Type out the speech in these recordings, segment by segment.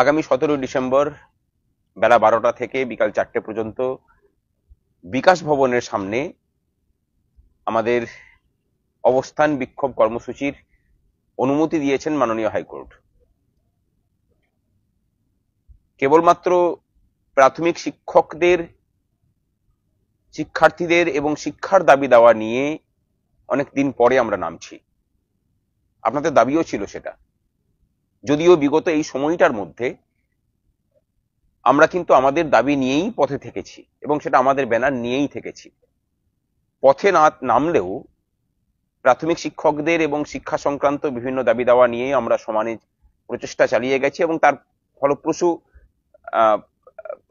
আগামী 17 ডিসেম্বর বেলা 12টা থেকে বিকাল 4টে পর্যন্ত বিকাশ ভবনের সামনে আমাদের অবস্থান বিক্ষোভ কর্মসূচির অনুমতি দিয়েছেন মাননীয় হাইকোর্ট। কেবলমাত্র প্রাথমিক শিক্ষার্থীদের এবং শিক্ষার দাবি দেওয়া নিয়ে অনেকদিন পরে আমরা নামছি। আপনাদের দাবিও ছিল সেটা, যদিও বিগত এই সময়টার মধ্যে আমরা কিন্তু আমাদের দাবি নিয়েই পথে থেকেছি এবং সেটা আমাদের ব্যানার নিয়েই থেকেছি। পথে না নামলেও প্রাথমিক শিক্ষকদের এবং শিক্ষা সংক্রান্ত বিভিন্ন দাবি দাওয়া নিয়ে আমরা সমানে প্রচেষ্টা চালিয়ে গেছি এবং তার ফলপ্রসূ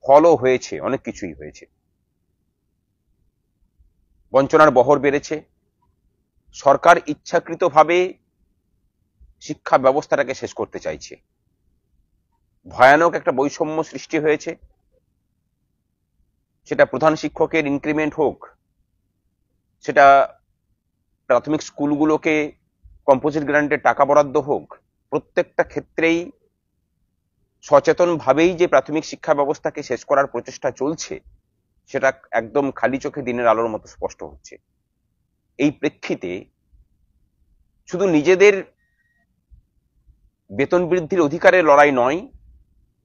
ফলও হয়েছে, অনেক কিছুই হয়েছে। বঞ্চনার বহর বেড়েছে। সরকার ইচ্ছাকৃতভাবে শিক্ষা ব্যবস্থাটাকে শেষ করতে চাইছে। ভয়ানক একটা বৈষম্য সৃষ্টি হয়েছে, সেটা প্রধান শিক্ষকের ইনক্রিমেন্ট হোক, সেটা প্রাথমিক স্কুলগুলোকে কম্পোজিট গ্রান্টের টাকা বরাদ্দ হোক, প্রত্যেকটা ক্ষেত্রেই সচেতনভাবেই যে প্রাথমিক শিক্ষা ব্যবস্থাকে শেষ করার প্রচেষ্টা চলছে সেটা একদম খালি চোখে দিনের আলোর মতো স্পষ্ট হচ্ছে। এই প্রেক্ষিতে শুধু নিজেদের বেতন বৃদ্ধির অধিকারের লড়াই নয়,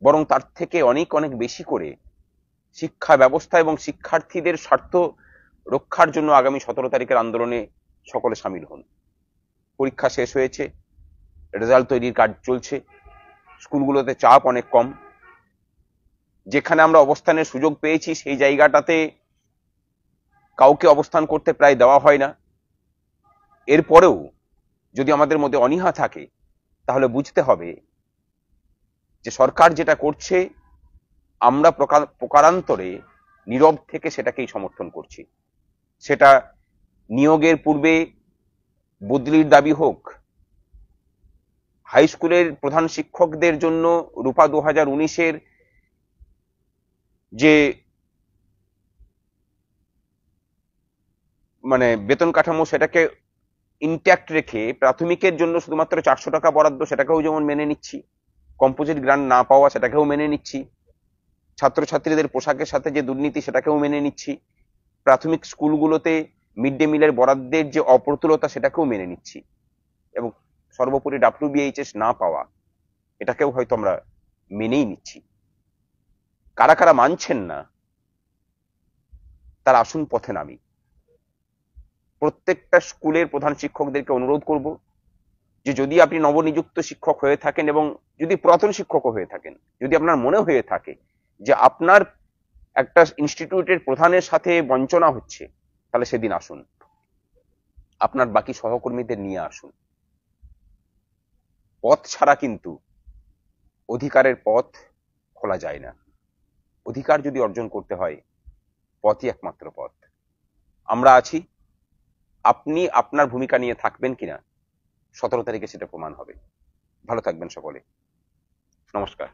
বরং তার থেকে অনেক অনেক বেশি করে শিক্ষা ব্যবস্থা এবং শিক্ষার্থীদের স্বার্থ রক্ষার জন্য আগামী 17 তারিখের আন্দোলনে সকলে সামিল হন। পরীক্ষা শেষ হয়েছে, রেজাল্ট তৈরির কাজ চলছে, স্কুলগুলোতে চাপ অনেক কম। যেখানে আমরা অবস্থানের সুযোগ পেয়েছি সেই জায়গাটাতে কাউকে অবস্থান করতে প্রায় দেওয়া হয় না। এরপরেও যদি আমাদের মধ্যে অনীহা থাকে তাহলে বুঝতে হবে যে সরকার যেটা করছে আমরা প্রকারান্তরে নীরব থেকে সেটাকেই সমর্থন করছি। সেটা নিয়োগের পূর্বে বদলির দাবি হোক, হাই স্কুলের প্রধান শিক্ষকদের জন্য রূপা 2019-এর যে বেতন কাঠামো সেটাকে ইনট্যাক্ট রেখে প্রাথমিকের জন্য শুধুমাত্র 400 টাকা বরাদ্দ সেটাকেও যেমন মেনে নিচ্ছি, কম্পোজিট গ্রান্ট না পাওয়া সেটাকেও মেনে নিচ্ছি, ছাত্রছাত্রীদের পোশাকের সাথে যে দুর্নীতি সেটাকেও মেনে নিচ্ছি, প্রাথমিক স্কুলগুলোতে মিড ডে মিলের বরাদ্দের যে অপ্রতুলতা সেটাকেও মেনে নিচ্ছি, এবং সর্বোপরি WBHS না পাওয়া এটাকেও হয়তো আমরা মেনেই নিচ্ছি। কারা কারা মানছেন না তার আসুন পথে নামি। প্রত্যেকটা স্কুলের প্রধান শিক্ষকদেরকে অনুরোধ করব যে যদি আপনি নবনিযুক্ত শিক্ষক হয়ে থাকেন এবং যদি পুরাতন শিক্ষকও হয়ে থাকেন, যদি আপনার মনে হয়ে থাকে যে আপনার একটা ইনস্টিটিউটের প্রধানের সাথে বঞ্চনা হচ্ছে, তাহলে সেদিন আসুন, আপনার বাকি সহকর্মীদের নিয়ে আসুন। পথ ছাড়া কিন্তু অধিকারের পথ খোলা যায় না। অধিকার যদি অর্জন করতে হয় পথই একমাত্র পথ। আমরা আছি, আপনি আপনার ভূমিকা নিয়ে থাকবেন কিনা 17 তারিখে সেটা প্রমাণ হবে। ভালো থাকবেন সকলে। নমস্কার।